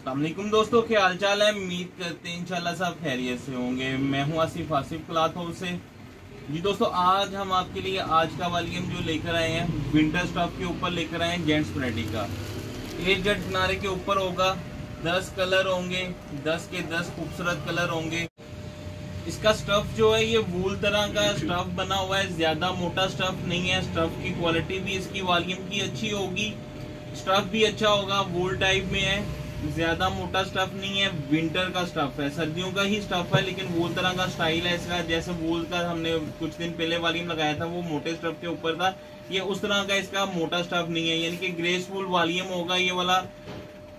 अस्सलाम वालेकुम दोस्तों, क्या हाल चाल है। उम्मीद करते हैं इंशाल्लाह सब खैरियत से होंगे। मैं हूं आसिफ क्लॉथ हाउस से। जी दोस्तों, आज हम आपके लिए आज का वॉल्यूम जो लेकर आए हैं विंटर स्टफ के ऊपर लेकर आए हैं जेंट्स वैरायटी का। एक जट किनारे के ऊपर होगा, 10 कलर होंगे, 10 के 10 खूबसूरत कलर होंगे। इसका स्टफ जो है ये वूल तरह का स्टफ बना हुआ है, ज्यादा मोटा स्टफ नहीं है। स्टफ की क्वालिटी भी इसकी वॉल्यूम की अच्छी होगी, स्टफ भी अच्छा होगा, वूल टाइप में है, ज्यादा मोटा स्टफ नहीं है। विंटर का स्टफ है, सर्दियों का ही स्टफ है, लेकिन वूल तरह का स्टाइल है इसका। जैसे वूल का हमने कुछ दिन पहले वॉल्यूम लगाया था वो मोटे स्टफ के ऊपर था, ये उस तरह का इसका मोटा स्टफ नहीं है, यानी कि ग्रेसफुल वॉल्यूम होगा ये वाला।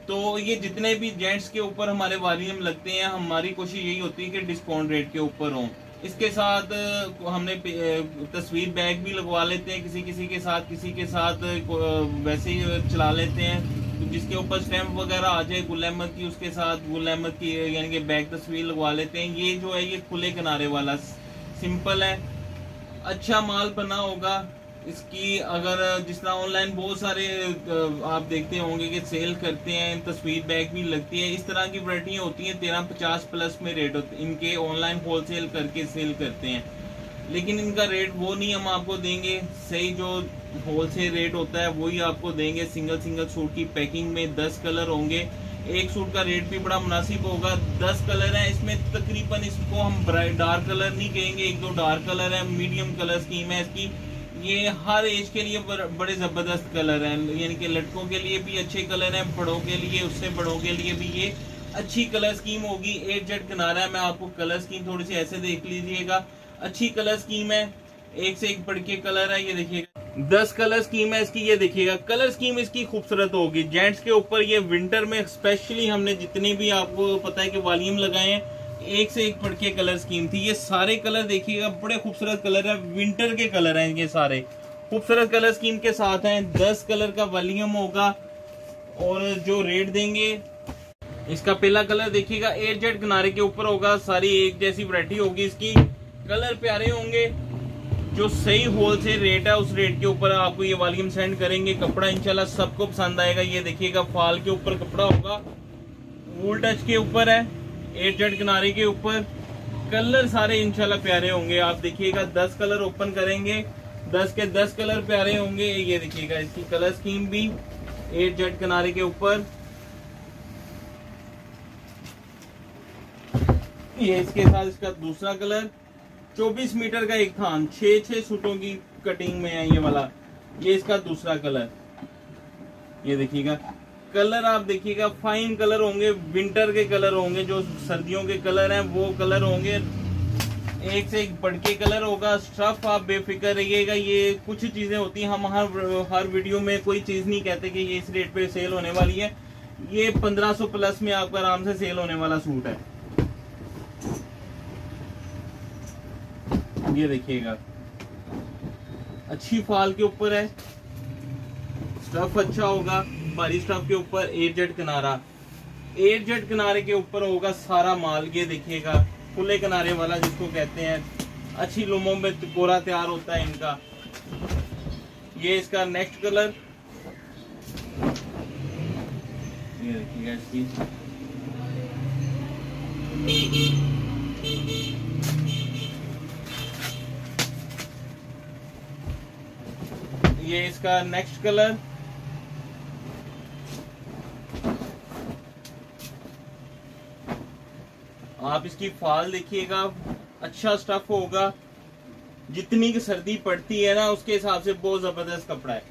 तो ये जितने भी जेंट्स के ऊपर हमारे वॉल्यूम लगते हैं, हमारी कोशिश यही होती है कि डिस्काउंट रेट के ऊपर हो। इसके साथ हमने तस्वीर बैग भी लगवा लेते हैं, किसी के साथ वैसे ही चला लेते हैं, तो जिसके ऊपर स्टैम्प वगैरह आ जाए गुल अहमद की, उसके साथ गुल अहमद की यानी कि बैग तस्वीर लगवा लेते हैं। ये जो है ये खुले किनारे वाला सिंपल है, अच्छा माल बना होगा। इसकी अगर जिस तरह ऑनलाइन बहुत सारे आप देखते होंगे कि सेल करते हैं, तस्वीर बैग भी लगती है, इस तरह की वैरायटी होती हैं 1350 प्लस में रेट होते हैं इनके, ऑनलाइन होलसेल करके सेल करते हैं। लेकिन इनका रेट वो नहीं हम आपको देंगे, सही जो होलसेल रेट होता है वही आपको देंगे। सिंगल सूट की पैकिंग में 10 कलर होंगे, एक सूट का रेट भी बड़ा मुनासिब होगा। 10 कलर है इसमें, तकरीबन इसको हम डार्क कलर नहीं कहेंगे, एक दो डार्क कलर है, मीडियम कलर स्कीम है इसकी। ये हर एज के लिए बड़े जबरदस्त कलर हैं, यानी कि लड़कों के लिए भी अच्छे कलर हैं, बड़ों के लिए, उससे बड़ों के लिए भी ये अच्छी कलर स्कीम होगी। एक जट किनारा है, मैं आपको कलर स्कीम थोड़ी सी ऐसे देख लीजिएगा, अच्छी कलर स्कीम है, एक से एक बढ़ के कलर है। ये देखिएगा 10 कलर स्कीम है इसकी, ये देखिएगा कलर स्कीम इसकी खूबसूरत होगी। जेंट्स के ऊपर ये विंटर में स्पेशली हमने जितने भी आपको पता है कि वॉल्यूम लगाए हैं, एक से एक बढ़ के कलर स्कीम थी। ये सारे कलर देखिएगा बड़े खूबसूरत कलर है, विंटर के कलर हैं ये सारे, खूबसूरत कलर स्कीम के साथ हैं। 10 कलर का वॉल्यूम होगा और जो रेट देंगे, इसका पहला कलर देखिएगा एयर जेट किनारे के ऊपर होगा, सारी एक जैसी वैरायटी होगी इसकी, कलर प्यारे होंगे। जो सही होलसेल रेट है उस रेट के ऊपर आपको ये वॉल्यूम सेंड करेंगे। कपड़ा इंशाल्लाह सबको पसंद आएगा। ये देखिएगा फाल के ऊपर कपड़ा होगा, वूल टच के ऊपर है, एयर जेट किनारे के ऊपर, कलर सारे इंशाल्लाह प्यारे होंगे। आप देखिएगा 10 कलर ओपन करेंगे, 10 के 10 कलर प्यारे होंगे। ये देखिएगा इसकी कलर स्कीम भी एयर जेट किनारे के ऊपर। ये इसके साथ इसका दूसरा कलर, 24 मीटर का एक थान, 6 सूटों की कटिंग में है ये वाला। ये इसका दूसरा कलर, ये देखिएगा कलर, आप देखिएगा फाइन कलर होंगे, विंटर के कलर होंगे, जो सर्दियों के कलर हैं वो कलर होंगे, एक से एक बढ़ के कलर होगा। स्टफ आप बेफिक्र रहिएगा, ये कुछ चीजें होती हैं, हम हर वीडियो में कोई चीज नहीं कहते कि ये इस रेट पे सेल होने वाली है। ये 1500 प्लस में आपका आराम से सेल होने वाला सूट है। ये देखिएगा अच्छी फाल के ऊपर है, स्टफ अच्छा होगा, भारी स्टफ के ऊपर एयर जेट किनारा, एयर जेट किनारे के ऊपर होगा सारा माल। ये देखिएगा खुले किनारे वाला जिसको कहते हैं, अच्छी लुमों में कोरा तैयार होता है इनका। ये इसका नेक्स्ट कलर, ये देखिएगा इसकी, ये इसका नेक्स्ट कलर, आप इसकी फाल देखिएगा, अच्छा स्टफ होगा, जितनी की सर्दी पड़ती है ना उसके हिसाब से बहुत जबरदस्त कपड़ा है।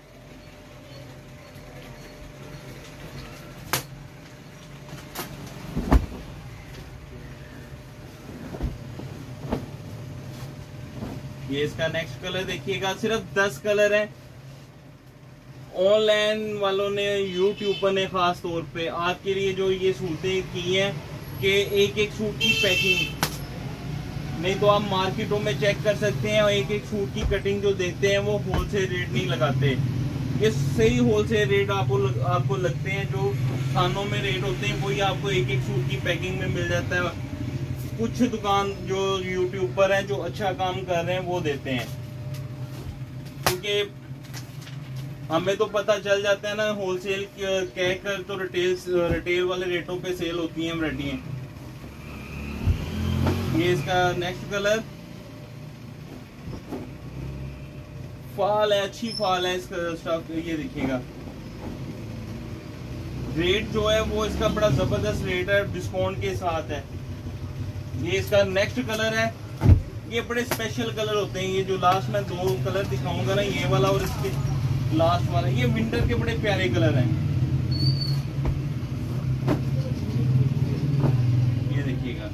ये इसका नेक्स्ट कलर देखिएगा, सिर्फ 10 कलर है। ऑनलाइन वालों ने, यूट्यूबर ने खास तौर पे आपके लिए जो ये सूटें की हैं कि एक एक सूट की पैकिंग, नहीं तो आप मार्केटों में चेक कर सकते हैं, एक एक सूट की कटिंग जो देते हैं वो होलसेल रेट नहीं लगाते। ये सही होलसेल रेट आपको लगते हैं, जो थानों में रेट होते हैं वही आपको एक एक सूट की पैकिंग में मिल जाता है। कुछ दुकान जो यूट्यूबर हैं जो अच्छा काम कर रहे हैं वो देते हैं, क्योंकि हमें तो पता चल जाता है ना, होलसेल कहकर तो रिटेल वाले रेटों पे सेल होती हैं वैरायटियां। ये इसका नेक्स्ट कलर, फॉल है, अच्छी फॉल है इसका स्टफ। ये देखिएगा रेट जो है वो इसका बड़ा जबरदस्त रेट है, डिस्काउंट के साथ है। ये इसका नेक्स्ट कलर है। ये बड़े स्पेशल कलर होते हैं, ये जो लास्ट में दो कलर दिखाऊंगा ना, ये वाला और इसके लास्ट वाला, ये विंटर के बड़े प्यारे कलर हैं। ये देखिएगा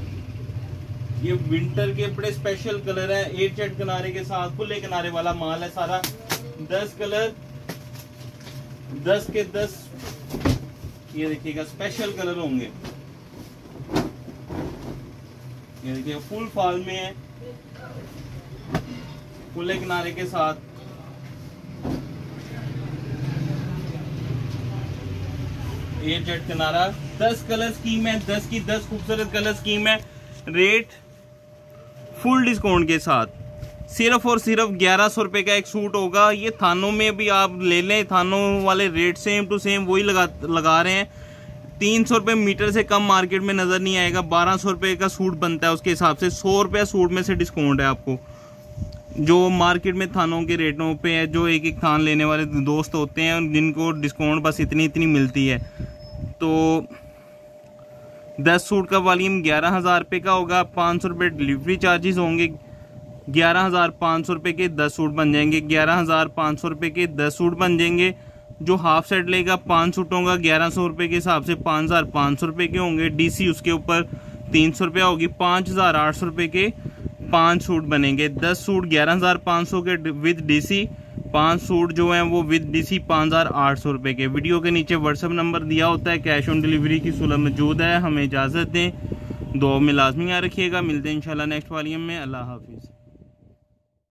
ये विंटर के बड़े स्पेशल कलर है, 8 चेट किनारे के साथ खुले किनारे वाला माल है सारा। 10 कलर, 10 के 10 ये देखिएगा स्पेशल कलर होंगे। ये देखिए फुल फॉल में है, खुले किनारे के साथ। ये जेट किनारा, 10 कलर स्कीम है, 10 की 10 खूबसूरत कलर स्कीम है। रेट फुल डिस्काउंट के साथ सिर्फ और सिर्फ 1100 रुपए का एक सूट होगा। ये थानों में भी आप ले लें, थानों वाले रेट सेम टू सेम वही लगा रहे हैं। 300 रुपये मीटर से कम मार्केट में नज़र नहीं आएगा। 1200 रुपये का सूट बनता है, उसके हिसाब से 100 रुपये सूट में से डिस्काउंट है आपको, जो मार्केट में थानों के रेटों पे है। जो एक एक थान लेने वाले दोस्त होते हैं जिनको डिस्काउंट बस इतनी मिलती है। तो 10 सूट का वॉल्यूम 11,000 रुपये का होगा। 500 रुपये डिलीवरी चार्जेस होंगे। 11,500 रुपये के 10 सूट बन जाएंगे। 11,500 रुपये के 10 सूट बन जाएंगे। जो हाफ सेट लेगा 5 सूटों का 1100 रुपये के हिसाब से 5,500 रुपये के होंगे। डीसी उसके ऊपर 300 रुपया होगी। 5,800 रुपये के 5 सूट बनेंगे। 10 सूट 11,500 के विद डीसी, 5 सूट जो हैं वो विद डीसी 5,800 रुपये के। वीडियो के नीचे व्हाट्सएप नंबर दिया होता है, कैश ऑन डिलीवरी की सुलह मौजूद है। हमें इजाज़त दें, दुआ में लाजमी याद रखिएगा। मिलते हैं इंशाल्लाह नेक्स्ट वॉल्यूम में। अल्लाह हाफिज़।